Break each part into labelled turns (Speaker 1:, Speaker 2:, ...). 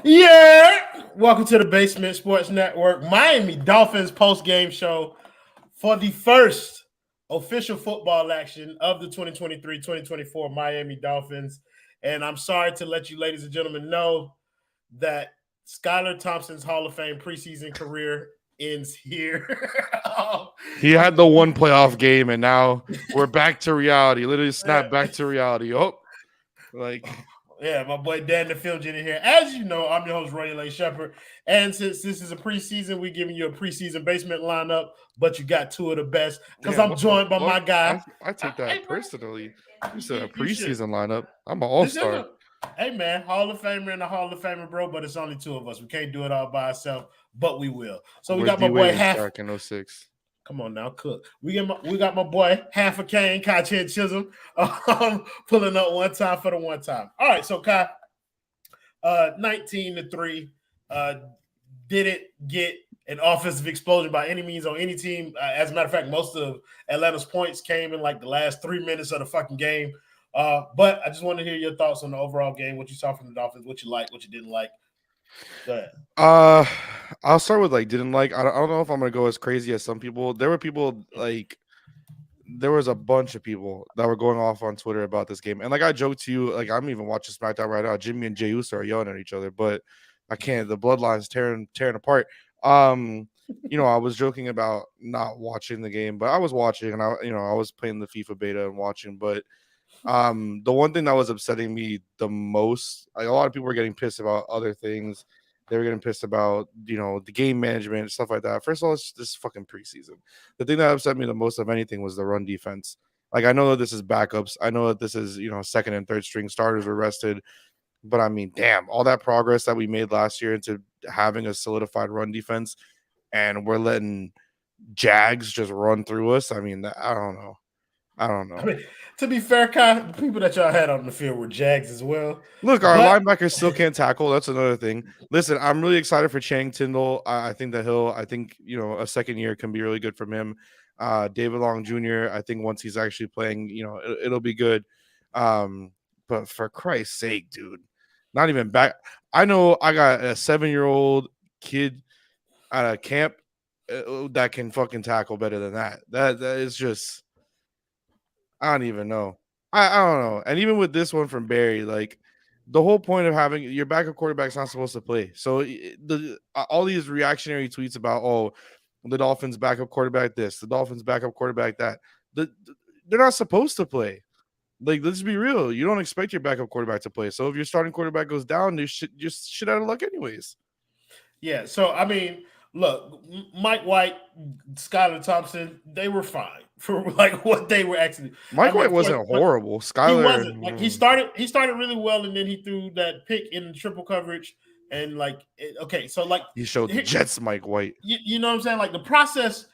Speaker 1: Yeah, welcome to the Basement Sports Network, Miami Dolphins post-game show for the first official football action of the 2023-2024 Miami Dolphins. And I'm sorry to let you ladies and gentlemen know that Skylar Thompson's Hall of Fame preseason career ends here.
Speaker 2: He had the one playoff game, and now we're back to reality. Literally snapped back to reality.
Speaker 1: Yeah, my boy Dan the Film Gen in here. As you know, I'm your host, Roy L. Shepard. And since this is a preseason, we're giving you a preseason basement lineup, but you got two of the best because I'm joined by my guy.
Speaker 2: I take that personally. You said a
Speaker 1: You should.
Speaker 2: preseason lineup. I'm an all-star.
Speaker 1: Hey, man, Hall of Famer and a Hall of Famer, bro, but it's only two of us. We can't do it all by ourselves, but we will. So we got my boy half.
Speaker 2: In 06.
Speaker 1: Come on now, Cook. We got my boy Half a Cane, Kai Chen Chisholm, pulling up one time for the one time. All right, so Kai, 19-3, didn't get an offensive explosion by any means on any team. As a matter of fact, most of Atlanta's points came in like the last 3 minutes of the fucking game. But I just want to hear your thoughts on the overall game, what you saw from the Dolphins, what you liked, what you didn't like. Go ahead.
Speaker 2: I'll start with didn't like. I don't know if I'm gonna go as crazy as some people. There were people there was a bunch of people that were going off on Twitter about this game, and I joked to you, I'm even watching SmackDown right now. Jimmy and Jey Uso are yelling at each other, but I can't. The bloodline's tearing apart. I was joking about not watching the game, but I was watching, and I was playing the FIFA beta and watching, but. The one thing that was upsetting me the most, a lot of people were getting pissed about other things. They were getting pissed about, the game management, stuff like that. First of all, it's this fucking preseason. The thing that upset me the most of anything was the run defense. I know that this is backups. I know that this is, second and third string starters were rested. But I mean, damn, all that progress that we made last year into having a solidified run defense, and we're letting Jags just run through us. I mean, I don't know. I mean,
Speaker 1: to be fair, Kai, the people that y'all had on the field were Jags as well.
Speaker 2: Look, our linebackers still can't tackle. That's another thing. Listen, I'm really excited for Chang Tyndall. I think that a second year can be really good from him. David Long Jr., I think once he's actually playing, it'll be good. But for Christ's sake, dude, not even back. I know I got a 7-year-old kid at a camp that can fucking tackle better than that. That is just. I don't even know. I don't know. And even with this one from Barry, the whole point of having your backup quarterback's not supposed to play. So all these reactionary tweets about, the Dolphins backup quarterback this, the Dolphins backup quarterback that, they're not supposed to play. Let's be real. You don't expect your backup quarterback to play. So if your starting quarterback goes down, you're just shit out of luck anyways.
Speaker 1: Yeah. So, I mean, look, Mike White, Skylar Thompson, they were fine for what they were actually.
Speaker 2: Mike White wasn't horrible. Skylar,
Speaker 1: he wasn't. He started really well, and then he threw that pick in triple coverage, and
Speaker 2: he showed the Jets Mike White.
Speaker 1: You know what I'm saying? The process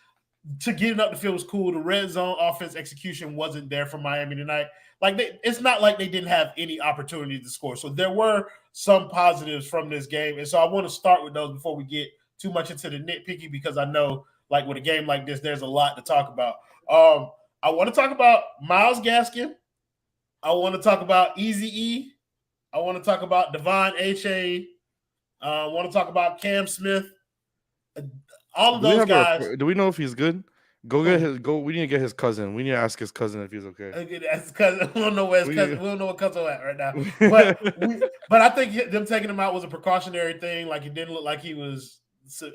Speaker 1: to getting up the field was cool. The red zone offense execution wasn't there for Miami tonight. It's not like they didn't have any opportunity to score. So there were some positives from this game, and so I want to start with those before we get too much into the nitpicky, because I know with a game like this, there's a lot to talk about. I want to talk about Myles Gaskin. I want to talk about Eazy-E. I want to talk about Devon Achane. I want to talk about Cam Smith. All of those guys.
Speaker 2: Do we know if he's good? We need to get his cousin. We need to ask his cousin if he's okay.
Speaker 1: Ask his cousin. We don't know where his cousin. We don't know what cousin at right now. But I think them taking him out was a precautionary thing. It didn't look like he was.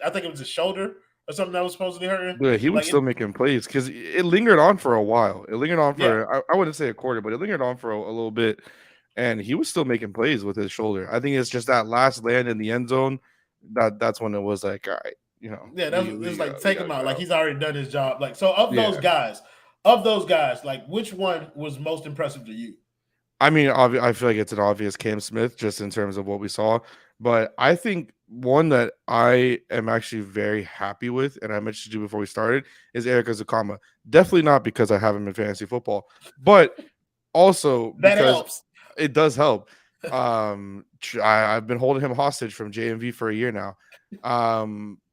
Speaker 1: I think it was his shoulder or something that was supposedly hurting.
Speaker 2: Yeah, he was still making plays because it lingered on for a while. It lingered on for I wouldn't say a quarter, but it lingered on for a little bit, and he was still making plays with his shoulder. I think it's just that last land in the end zone that's when it was all right.
Speaker 1: Yeah, it was take him out. He's already done his job. Those guys, which one was most impressive to you?
Speaker 2: I mean, I feel like it's an obvious Cam Smith just in terms of what we saw. But I think one that I am actually very happy with, and I mentioned you before we started, is Eric Ezukanma. Definitely not because I have him in fantasy football, but also
Speaker 1: that helps.
Speaker 2: It does help. I've been holding him hostage from JMV for a year now.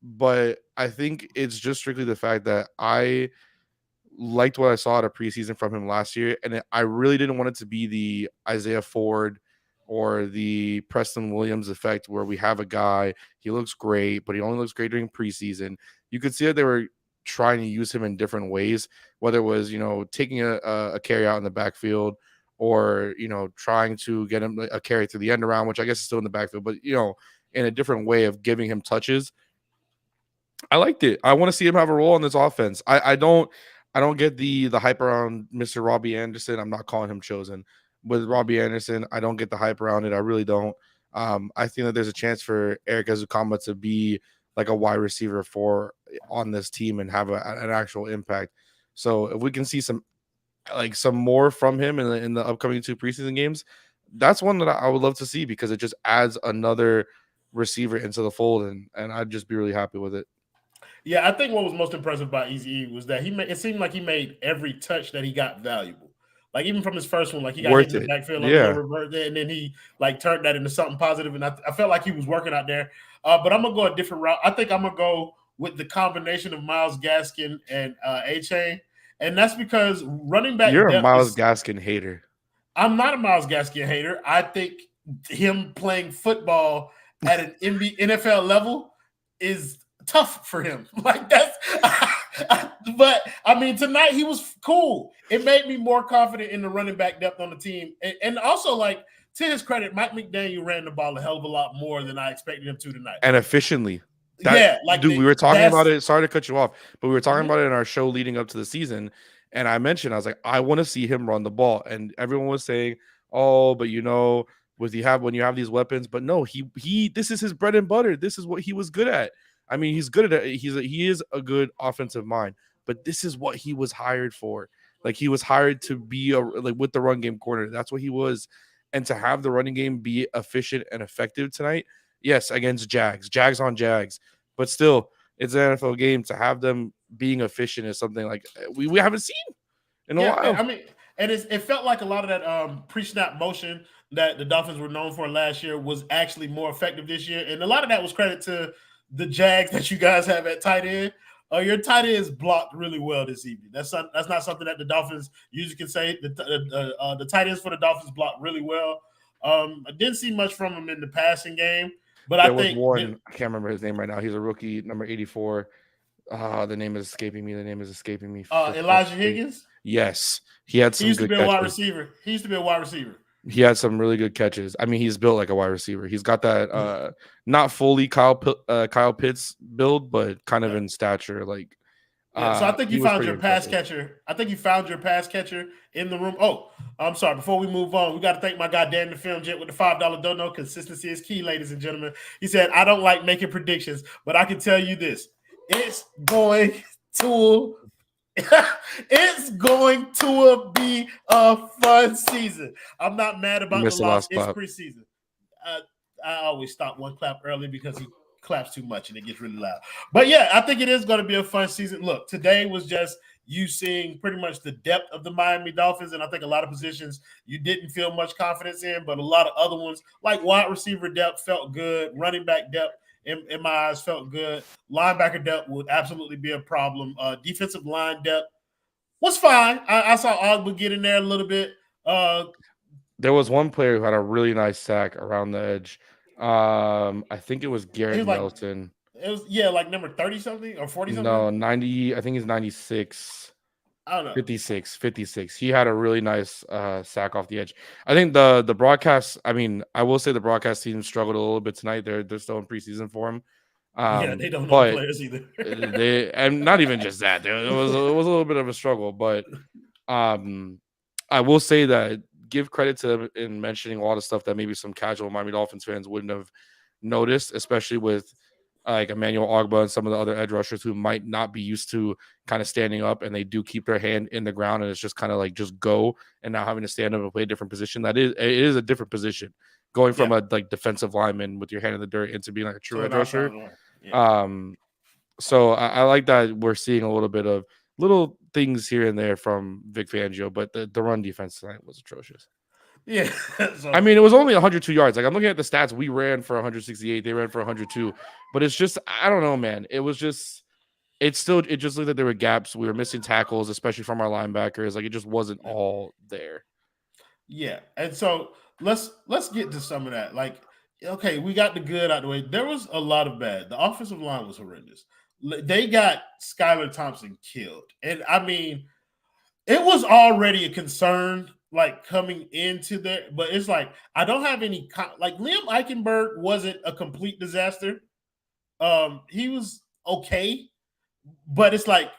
Speaker 2: But I think it's just strictly the fact that I liked what I saw at a preseason from him last year, and I really didn't want it to be the Isaiah Ford or the Preston Williams effect, where we have a guy, he looks great, but he only looks great during preseason. You could see that they were trying to use him in different ways, whether it was, taking a carry out in the backfield, or, trying to get him a carry through the end around, which I guess is still in the backfield, but, in a different way of giving him touches. I liked it. I want to see him have a role in this offense. I don't get the hype around Mr. Robbie Anderson. I'm not calling him chosen. With Robbie Anderson, I don't get the hype around it. I really don't. I think that there's a chance for Eric Ezukama to be like a wide receiver on this team and have an actual impact. So if we can see some more from him in the upcoming 2 preseason games, that's one that I would love to see, because it just adds another receiver into the fold, and I'd just be really happy with it.
Speaker 1: Yeah, I think what was most impressive about Eazy was that it seemed like he made every touch that he got valuable. Like even from his first one, like he got hit in the backfield, like a revert there, and then he like turned that into something positive. And I felt like he was working out there. But I'm gonna go a different route. I think I'm gonna go with the combination of Myles Gaskin and A-Chain, and that's because running back.
Speaker 2: You're a Myles Gaskin hater.
Speaker 1: I'm not a Myles Gaskin hater. I think him playing football at an NFL level is tough for him. Like that's but I mean, tonight he was cool. It made me more confident in the running back depth on the team. And also, like, to his credit, Mike McDaniel ran the ball a hell of a lot more than I expected him to tonight.
Speaker 2: And efficiently.
Speaker 1: We
Speaker 2: were talking about it. Sorry to cut you off, but we were talking about it in our show leading up to the season. And I mentioned, I was like, I want to see him run the ball. And everyone was saying, oh, but when you have these weapons, but no, this is his bread and butter. This is what he was good at. I mean, he's good at it. He is a good offensive mind, but this is what he was hired for. Like, he was hired to be with the run game corner. That's what he was. And to have the running game be efficient and effective tonight, yes, against Jags on Jags, but still, it's an NFL game. To have them being efficient is something like we haven't seen in a while.
Speaker 1: I mean, and it felt like a lot of that pre-snap motion that the Dolphins were known for last year was actually more effective this year, and a lot of that was credit to the Jags that you guys have at tight end. Your tight end is blocked really well this evening. That's not something that the Dolphins usually can say. The tight ends for the Dolphins blocked really well. I didn't see much from him in the passing game, but I think
Speaker 2: one. I can't remember his name right now. He's a rookie, number 84. The name is escaping me.
Speaker 1: Elijah Higgins.
Speaker 2: Yes, he had some. He used to be a
Speaker 1: wide receiver.
Speaker 2: He had some really good catches. I mean, he's built like a wide receiver. He's got that not fully Kyle Pitts build, but kind of in stature. Like,
Speaker 1: so I think you found your pass catcher. I think you found your pass catcher in the room. Oh, I'm sorry. Before we move on, we got to thank my guy Dan the Film Jet with the $5 dono. Consistency is key, ladies and gentlemen. He said, I don't like making predictions, but I can tell you this: it's going to be a fun season. I'm not mad about the loss. It's preseason. I always stop one clap early because he claps too much and it gets really loud. But yeah, I think it is going to be a fun season. Look, today was just you seeing pretty much the depth of the Miami Dolphins, and I think a lot of positions you didn't feel much confidence in, but a lot of other ones, like wide receiver depth, felt good. Running back depth, in my eyes, felt good. Linebacker depth would absolutely be a problem. Defensive line depth was fine. I saw Ogba get in there a little bit.
Speaker 2: There was one player who had a really nice sack around the edge. I think it was Garrett Nelson.
Speaker 1: It was like number 30 something or 40 something.
Speaker 2: No, 90. I think he's 96.
Speaker 1: I don't know.
Speaker 2: 56. He had a really nice sack off the edge. I think the broadcast. I mean, I will say the broadcast team struggled a little bit tonight. They're still in preseason for him.
Speaker 1: They don't know the players either.
Speaker 2: And not even just that. It was a little bit of a struggle, but I will say that give credit to them in mentioning a lot of stuff that maybe some casual Miami Dolphins fans wouldn't have noticed, especially with like Emmanuel Ogba and some of the other edge rushers who might not be used to kind of standing up, and they do keep their hand in the ground, and it's just kind of like just go, and now having to stand up and play a different position. It is a different position, going from a like defensive lineman with your hand in the dirt into being like a true edge rusher. So I like that we're seeing a little bit of little things here and there from Vic Fangio, but the run defense tonight was atrocious.
Speaker 1: Yeah.
Speaker 2: I mean, it was only 102 yards. Like, I'm looking at the stats. We ran for 168. They ran for 102. But it's just, I don't know, man. It just looked like there were gaps. We were missing tackles, especially from our linebackers. Like, it just wasn't all there.
Speaker 1: Yeah. And so let's get to some of that. Like, okay, we got the good out the way. There was a lot of bad. The offensive line was horrendous. They got Skylar Thompson killed, and I mean, it was already a concern like coming into there, but it's like I don't have any like Liam Eichenberg wasn't a complete disaster. He was okay, but it's like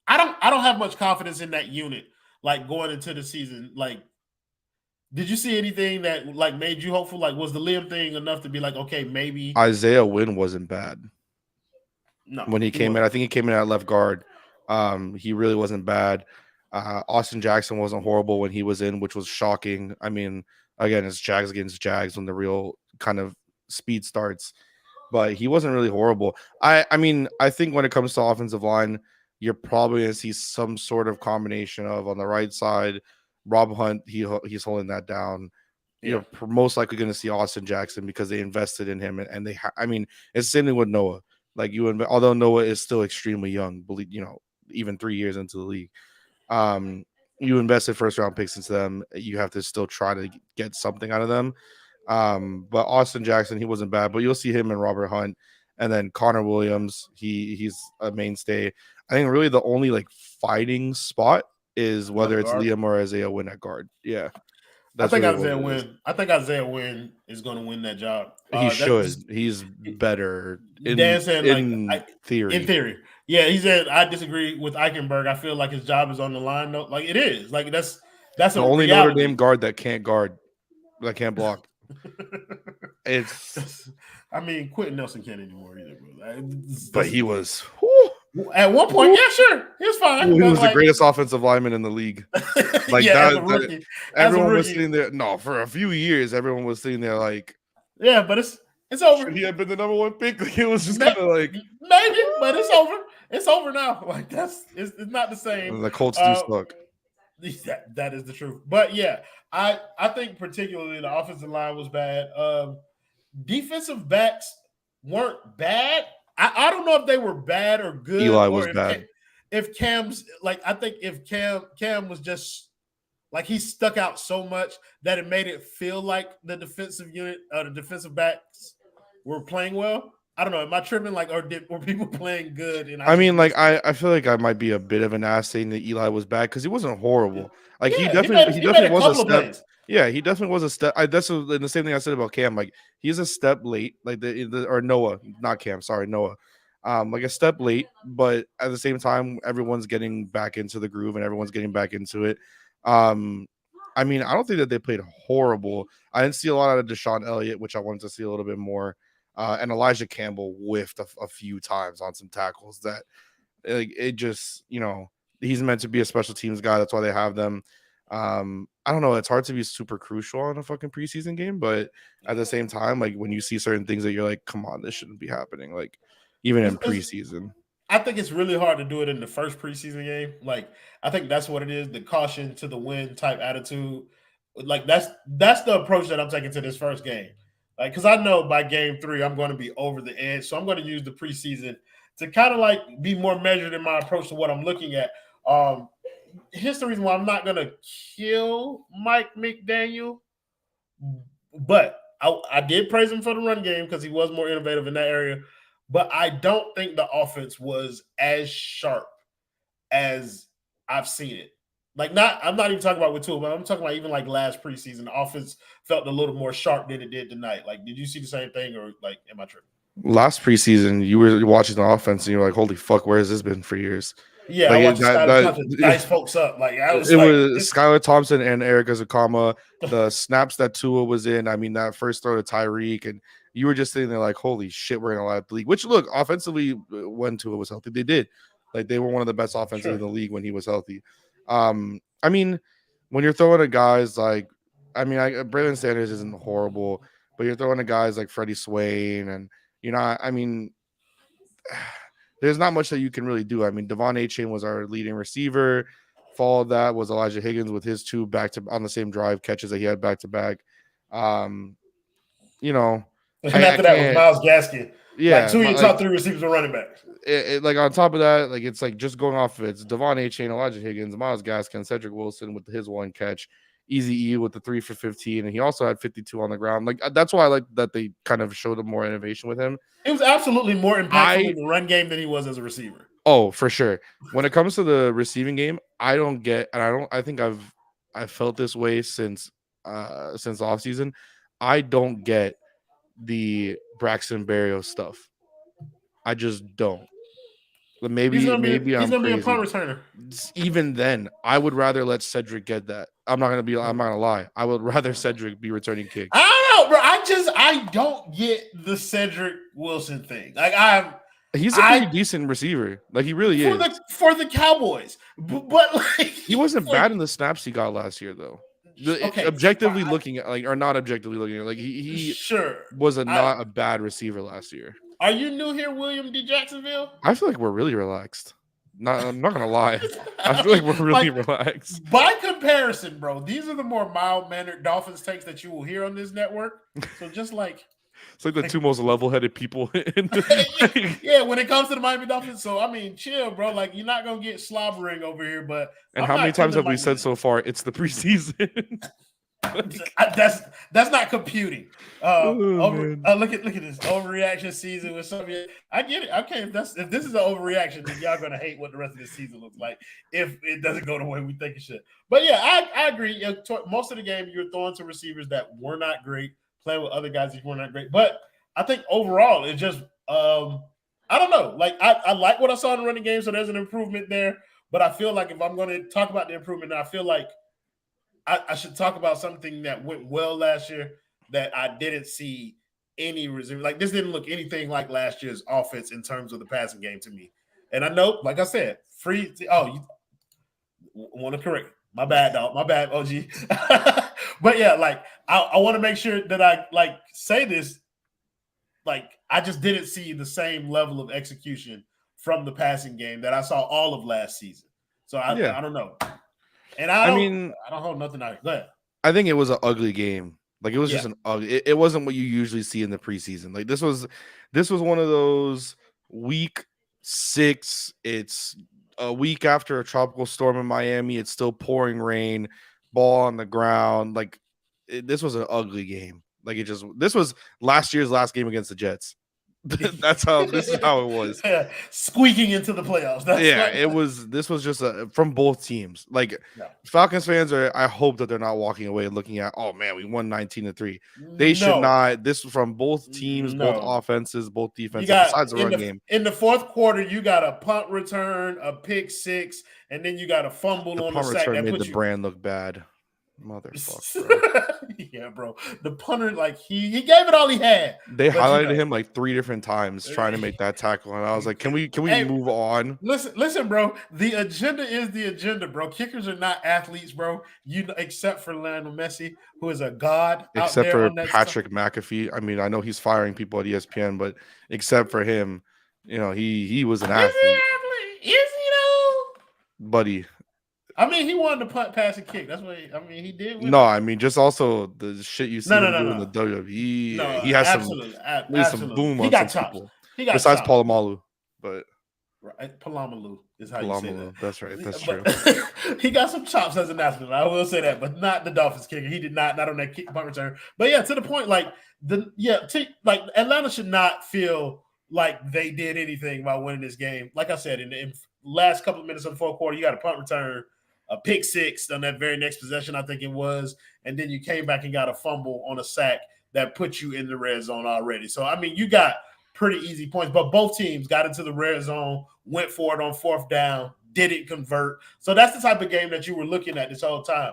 Speaker 1: I don't have much confidence in that unit like going into the season. Like, did you see anything that like made you hopeful? Like, was the Liam thing enough to be like, okay, maybe
Speaker 2: Isaiah Wynn wasn't bad.
Speaker 1: No,
Speaker 2: when he came in. I think he came in at left guard. He really wasn't bad. Austin Jackson wasn't horrible when he was in, which was shocking. I mean, again, it's Jags against Jags when the real kind of speed starts, but he wasn't really horrible. I mean, I think when it comes to offensive line, you're probably going to see some sort of combination of on the right side, Rob Hunt, he's holding that down. Yeah. You're most likely going to see Austin Jackson because they invested in him, and they. I mean, it's the same thing with Noah. Like although Noah is still extremely young, even 3 years into the league, you invested first round picks into them. You have to still try to get something out of them. But Austin Jackson, he wasn't bad, but you'll see him and Robert Hunt, and then Connor Williams. He's a mainstay. I think really the only like fighting spot is whether it's Liam or Isaiah Wynn at guard. Yeah.
Speaker 1: I think Isaiah Wynn is going to win that job.
Speaker 2: He should. He's better in theory.
Speaker 1: In theory, yeah. He said I disagree with Eichenberg. I feel like his job is on the line. Though, like it is. Like that's
Speaker 2: the only Notre Dame guard that can't block. It's.
Speaker 1: I mean, Quentin Nelson can't anymore either, bro.
Speaker 2: But he was.
Speaker 1: At one point, yeah, sure, he was fine.
Speaker 2: He was the greatest offensive lineman in the league. Like everyone was sitting there. No, for a few years, everyone was sitting there like,
Speaker 1: yeah, but it's over.
Speaker 2: Should he have been the number one pick? Like, it was just kind of like
Speaker 1: maybe, but it's over. It's over now. Like it's not the same.
Speaker 2: The Colts do suck.
Speaker 1: That is the truth. But yeah, I think particularly the offensive line was bad. Defensive backs weren't bad. I don't know if they were bad or good.
Speaker 2: Eli was bad.
Speaker 1: If Cam's like, I think if Cam was just like he stuck out so much that it made it feel like the defensive unit, the defensive backs were playing well. I don't know. Am I tripping? Like, were people playing good?
Speaker 2: I mean, like, I feel like I might be a bit of an ass saying that Eli was bad because he wasn't horrible. Like, he definitely was a step. Yeah, he definitely was a step. That's the same thing I said about Cam. Like, he's a step late. Like or Noah, not Cam. Sorry, Noah. Like a step late, but at the same time, everyone's getting back into the groove and everyone's getting back into it. I mean, I don't think that they played horrible. I didn't see a lot out of Deshaun Elliott, which I wanted to see a little bit more. And Elijah Campbell whiffed a few times on some tackles that, like, it just, he's meant to be a special teams guy. That's why they have them. I don't know. It's hard to be super crucial in a fucking preseason game, but at the same time, like when you see certain things that you're like, come on, this shouldn't be happening. Like even in preseason.
Speaker 1: I think it's really hard to do it in the first preseason game. Like I think that's what it is. The caution to the win type attitude. Like that's the approach that I'm taking to this first game. Like, because I know by game 3, I'm going to be over the edge. So I'm going to use the preseason to kind of like be more measured in my approach to what I'm looking at. Here's the reason why I'm not going to kill Mike McDaniel, but I did praise him for the run game because he was more innovative in that area. But I don't think the offense was as sharp as I've seen it. Like, I'm not even talking about with Tua, but I'm talking about even like last preseason, the offense felt a little more sharp than it did tonight. Like, did you see the same thing, or like, am I tripping?
Speaker 2: Last preseason, you were watching the offense and you were like, "Holy fuck, where has this been for years?"
Speaker 1: Yeah, like, I watched Skylar Thompson dice folks up. Like, was
Speaker 2: Skylar Thompson and Eric Azukama. The snaps that Tua was in. I mean, that first throw to Tyreek, and you were just sitting there like, "Holy shit, we're gonna allow the league." Which, look, offensively, when Tua was healthy, they did. Like, they were one of the best offenses in the league when he was healthy. I mean, when you're throwing at guys like, Braylon Sanders isn't horrible, but you're throwing at guys like Freddie Swain, and there's not much that you can really do. I mean, Devon Achane was our leading receiver. Followed that was Elijah Higgins with his 2 on the same drive catches that he had back to back.
Speaker 1: And after that was Myles Gaskin.
Speaker 2: Yeah,
Speaker 1: like 2 of your top 3 receivers are running backs.
Speaker 2: Like on top of that, like it's like just going off of it's Devon Achane, Elijah Higgins, Myles Gaskin, Cedric Wilson with his 1 catch, Easy E with the 3 for 15, and he also had 52 on the ground. Like that's why I like that they kind of showed him more innovation with him.
Speaker 1: It was absolutely more impactful in the run game than he was as a receiver.
Speaker 2: Oh, for sure. When it comes to the receiving game, I don't get, and I think I've felt this way since offseason. I don't get the Braxton Berrios stuff. I just don't. Maybe
Speaker 1: he's
Speaker 2: I'm
Speaker 1: gonna
Speaker 2: crazy.
Speaker 1: be a punt returner.
Speaker 2: Even then, I would rather let Cedric get that. I'm not gonna lie. I would rather Cedric be returning kicks.
Speaker 1: I don't know, bro. I don't get the Cedric Wilson thing. Like
Speaker 2: he's a pretty decent receiver. Like he really is
Speaker 1: for the Cowboys. But like
Speaker 2: he wasn't bad in the snaps he got last year, though. Objectively looking at, like, or not objectively looking at, like he was not a bad receiver last year.
Speaker 1: Are you new here, William D. Jacksonville?
Speaker 2: I feel like we're really relaxed. I'm not gonna lie. I feel like we're really relaxed.
Speaker 1: By comparison, bro, these are the more mild-mannered Dolphins takes that you will hear on this network. So just like
Speaker 2: it's like the two most level-headed people in
Speaker 1: yeah, when it comes to the Miami Dolphins. So I mean, chill, bro. Like you're not gonna get slobbering over here, but
Speaker 2: and how many times have we said so far? It's the preseason.
Speaker 1: That's not computing. Look at this overreaction season with some. I get it. Okay, if this is an overreaction, then y'all gonna hate what the rest of the season looks like if it doesn't go the way we think it should. But yeah, I agree. Most of the game you're throwing to receivers that were not great, playing with other guys that were not great. But I think overall it just I don't know. Like I like what I saw in the running game, so there's an improvement there. But I feel like if I'm going to talk about the improvement, I feel like I should talk about something that went well last year that I didn't see any reserve. Like this didn't look anything like last year's offense in terms of the passing game to me. And I know, like I said, you want to correct. My bad, dog. My bad, OG. But yeah, like I want to make sure that I like say this. Like I just didn't see the same level of execution from the passing game that I saw all of last season. So I don't know. And I don't hold nothing out. Go ahead.
Speaker 2: I think it was an ugly game. Like it was just an ugly. It wasn't what you usually see in the preseason. Like this was one of those week 6. It's a week after a tropical storm in Miami. It's still pouring rain, ball on the ground. Like this was an ugly game. Like this was last year's last game against the Jets. This is how it was.
Speaker 1: Yeah, squeaking into the playoffs.
Speaker 2: This was just from both teams. Like Falcons fans I hope that they're not walking away looking at, oh man, we won 19-3. They should not. This was from both teams, both offenses, both defenses, besides the run game.
Speaker 1: In the fourth quarter, you got a punt return, a pick 6, and then you got a fumble on the sack.
Speaker 2: That made the brand look bad. Motherfucker, bro.
Speaker 1: Yeah, bro. The punter, like he gave it all he had.
Speaker 2: They highlighted him like 3 different times trying to make that tackle, and I was like, "Can we move on?"
Speaker 1: Listen, bro. The agenda is the agenda, bro. Kickers are not athletes, bro. Except for Lionel Messi, who is a god.
Speaker 2: Except for Patrick McAfee. I mean, I know he's firing people at ESPN, but except for him, he was an athlete.
Speaker 1: Is he though,
Speaker 2: buddy?
Speaker 1: I mean, he wanted to punt, pass, and kick. That's what he did.
Speaker 2: No, I mean, just also the shit you see him do in the WWE. He has some boom on some chops. People. He got besides Polamalu, but
Speaker 1: Polamalu is how you say that.
Speaker 2: That's right. That's true.
Speaker 1: He got some chops as an athlete. I will say that, but not the Dolphins kicker. He did not on that kick punt return. But yeah, to the point, like Atlanta should not feel like they did anything by winning this game. Like I said, in the last couple of minutes of the fourth quarter, you got a punt return, a pick 6 on that very next possession, I think it was, and then you came back and got a fumble on a sack that put you in the red zone already. So, I mean, you got pretty easy points, but both teams got into the red zone, went for it on 4th down, didn't convert. So that's the type of game that you were looking at this whole time.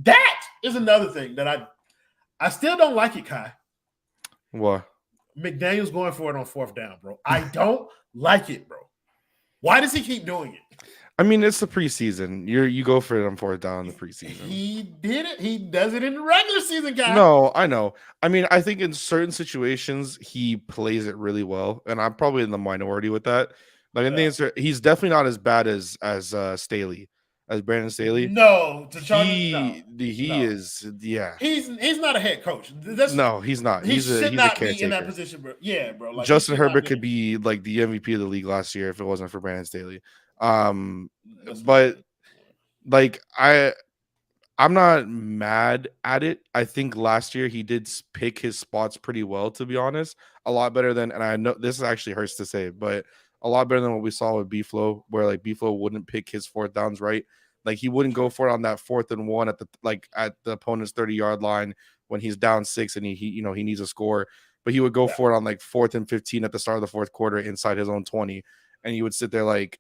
Speaker 1: That is another thing that I still don't like it, Kai.
Speaker 2: What?
Speaker 1: McDaniel's going for it on 4th down, bro. I don't like it, bro. Why does he keep doing it?
Speaker 2: I mean, it's the preseason. You go for it on 4th down in the preseason.
Speaker 1: He did it. He does it in the regular season, guys.
Speaker 2: No, I know. I mean, I think in certain situations he plays it really well, and I'm probably in the minority with that. Like, I think he's definitely not as bad as Staley, as Brandon Staley.
Speaker 1: No,
Speaker 2: he is. Yeah,
Speaker 1: he's not a head coach.
Speaker 2: No, he's not.
Speaker 1: He should not be in that position, bro. Yeah, bro.
Speaker 2: Like, Justin Herbert could be like the MVP of the league last year if it wasn't for Brandon Staley. But like I I'm not mad at it. I think last year he did pick his spots pretty well, to be honest. A lot better than, and I know this actually hurts to say, but a lot better than what we saw with B-Flow, where like B-Flow wouldn't pick his fourth downs right. Like he wouldn't go for it on that 4th and 1 at the opponent's 30-yard line when he's down 6 and he needs a score. But he would go for it on like 4th and 15 at the start of the 4th quarter inside his own 20, and he would sit there like,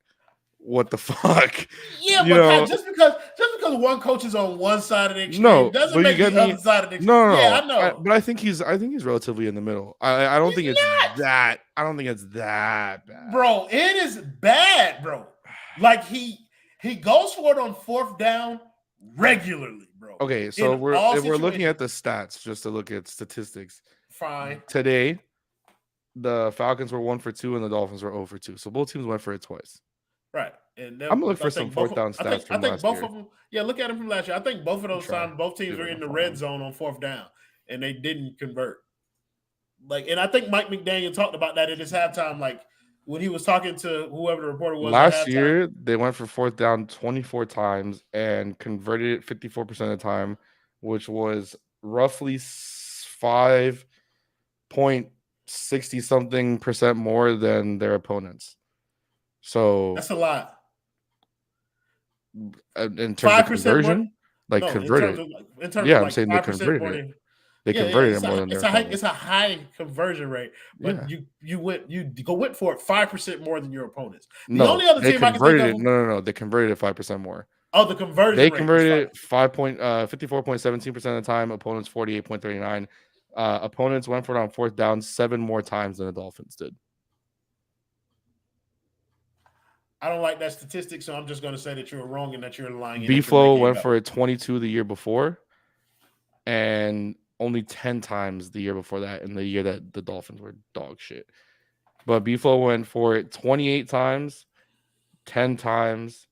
Speaker 2: what the fuck?
Speaker 1: Yeah, but just because one coach is on one side of the extreme doesn't make the other side of the extreme.
Speaker 2: No.
Speaker 1: Yeah, I know.
Speaker 2: But I think he's relatively in the middle. I don't think it's that. I don't think it's that bad.
Speaker 1: Bro, it is bad, bro. Like he goes for it on 4th down regularly, bro.
Speaker 2: Okay, so we're looking at the stats just to look at statistics.
Speaker 1: Fine.
Speaker 2: Today, the Falcons were 1 for 2 and the Dolphins were 0 for 2. So both teams went for it twice.
Speaker 1: Right. And
Speaker 2: I'm looking for some 4th down stats from last year.
Speaker 1: Of them, look at them from last year. I think both of those times, both teams were in the red zone on 4th down, and they didn't convert. And I think Mike McDaniel talked about that at his halftime, like when he was talking to whoever the reporter was.
Speaker 2: Last year, they went for 4th down 24 times and converted it 54% of the time, which was roughly 5.60 something percent more than their opponents. So
Speaker 1: that's a lot.
Speaker 2: In terms of conversion, converted. I'm saying they converted it. They converted it more than
Speaker 1: it's a high conversion rate, but you went for it 5% more than your opponents. The only other team I can think of,
Speaker 2: no, they converted it 5% more.
Speaker 1: Oh, the conversion
Speaker 2: they
Speaker 1: rate
Speaker 2: converted it 54.17% of the time. Opponents 48.39. Opponents went for it on 4th down 7 more times than the Dolphins did.
Speaker 1: I don't like that statistic, so I'm just going to say that you're wrong and that you're lying.
Speaker 2: B-Flow went for it 22 the year before, and only 10 times the year before that, in the year that the Dolphins were dog shit. But B-Flow went for it 28 times, 10 times,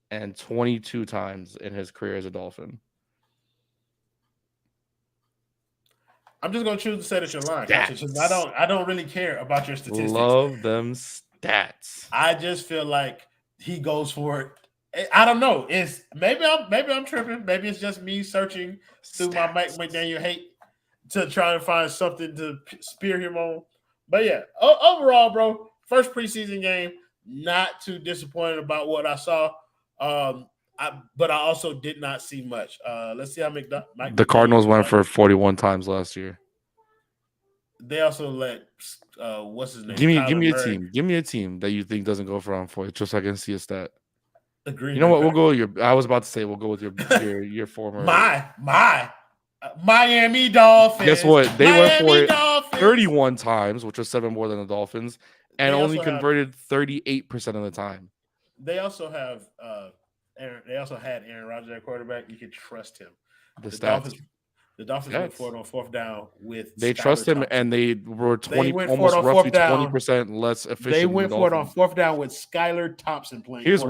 Speaker 2: and 22 times in his career as a Dolphin.
Speaker 1: I'm just going to choose to say that you're lying. I don't really care about your statistics.
Speaker 2: Love them stats.
Speaker 1: I just feel like he goes for it. I don't know. Maybe I'm tripping. Maybe it's just me searching through my Mike McDaniel hate to try and find something to spear him on. But yeah, overall, bro, first preseason game, not too disappointed about what I saw. But I also did not see much. Let's see how
Speaker 2: the Cardinals went for 41 times last year.
Speaker 1: They also let what's his name?
Speaker 2: Give me a team. Give me a team that you think doesn't go for on 4th, just so I can see a stat.
Speaker 1: Agree.
Speaker 2: You know what? We'll go with your. I was about to say we'll go with your former.
Speaker 1: My Miami Dolphins.
Speaker 2: Guess what? They went for it 31 times, which was 7 more than the Dolphins, and only converted 38% of the time.
Speaker 1: They also have They also had Aaron Rodgers at quarterback. You could trust him. The Dolphins went for it on 4th down with.
Speaker 2: They trust him, and they were almost roughly 20% less efficient.
Speaker 1: They went for it on 4th down with Skylar Thompson playing.
Speaker 2: Here's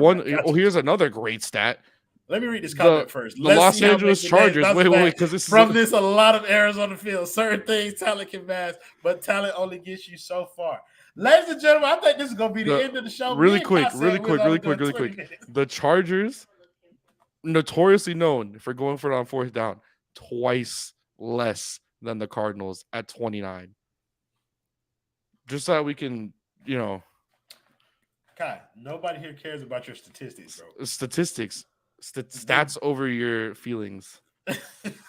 Speaker 2: another great stat.
Speaker 1: Let me read this comment first.
Speaker 2: The Los Angeles Chargers. Wait, because this
Speaker 1: from this a lot of errors on the field. Certain things talent can mask, but talent only gets you so far. Ladies and gentlemen, I think this is going to be the end of the show.
Speaker 2: Really quick. The Chargers, notoriously known for going for it on 4th down, twice less than the Cardinals at 29. Just so that we can,
Speaker 1: God, nobody here cares about your statistics, bro.
Speaker 2: Statistics. Stats over your feelings.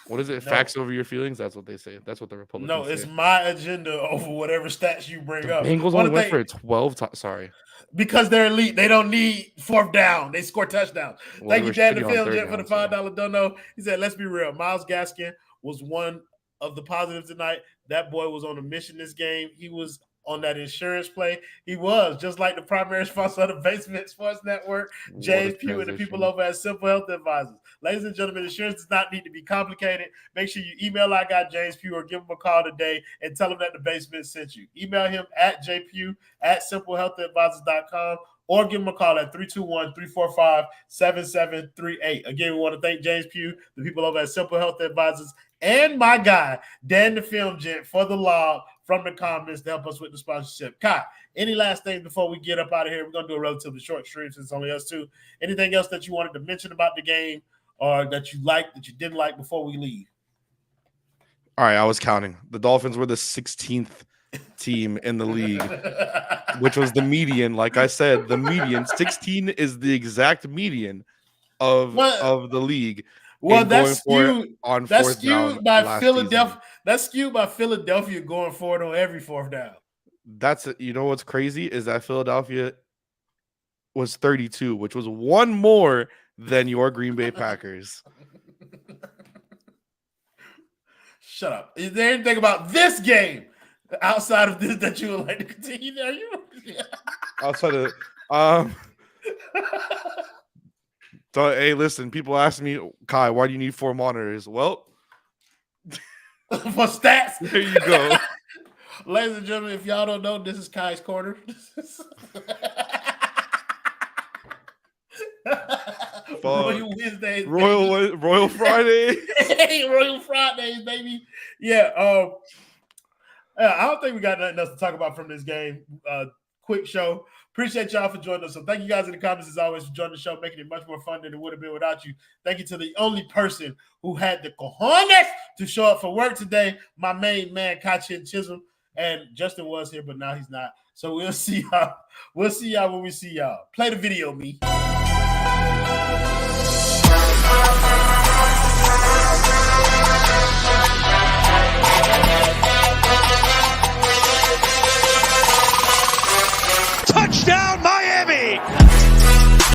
Speaker 2: What is it? No. Facts over your feelings? That's what they say. That's what the Republicans say.
Speaker 1: No, it's my agenda over whatever stats you bring up.
Speaker 2: Bengals only went for it 12 times. Sorry.
Speaker 1: Because they're elite. They don't need 4th down. They score touchdowns.
Speaker 2: Well,
Speaker 1: thank you, Dan the Film Jet, for the $5 dono. He said, let's be real. Myles Gaskin was one of the positives tonight. That boy was on a mission this game. He was on that insurance play. He was just like the primary sponsor of the Basement Sports Network, James Pugh, and the people over at Simple Health Advisors. Ladies and gentlemen, insurance does not need to be complicated. Make sure you email our guy James Pugh or give him a call today and tell him that the Basement sent you. Email him at jpugh@simplehealthadvisors.com or give him a call at 321-345-7738. Again, we want to thank James Pugh, the people over at Simple Health Advisors, and my guy, Dan the Film Gent, for the log from the comments to help us with the sponsorship. Kai, any last things before we get up out of here? We're going to do a relatively short stream since it's only us two. Anything else that you wanted to mention about the game or that you liked that you didn't like before we leave?
Speaker 2: All right, I was counting. The Dolphins were the 16th team in the league, which was the median. Like I said, the median 16 is the exact median of the league.
Speaker 1: Well, that's skewed
Speaker 2: on
Speaker 1: that's
Speaker 2: fourth
Speaker 1: skewed
Speaker 2: down
Speaker 1: by Philadelphia.
Speaker 2: season.
Speaker 1: That's skewed by Philadelphia going for it on every fourth down.
Speaker 2: You know what's crazy is that Philadelphia was 32, which was one more than your Green Bay Packers.
Speaker 1: Shut up. Is there anything about this game outside of this that you would like to continue?
Speaker 2: Outside of so, hey, listen, people ask me, Kai, why do you need 4 monitors? Well,
Speaker 1: for stats.
Speaker 2: There you go.
Speaker 1: Ladies and gentlemen, if y'all don't know, this is Kai's Corner. Royal Wednesdays,
Speaker 2: Royal Friday.
Speaker 1: Hey, Royal Fridays, baby. Yeah. I don't think we got nothing else to talk about from this game. Quick show. Appreciate y'all for joining us. So thank you guys in the comments as always for joining the show, making it much more fun than it would have been without you. Thank you to the only person who had the cojones to show up for work today, my main man, Kachin Chisholm. And Justin was here, but now he's not. So we'll see y'all. We'll see y'all when we see y'all. Play the video, me.
Speaker 3: Touchdown, Miami!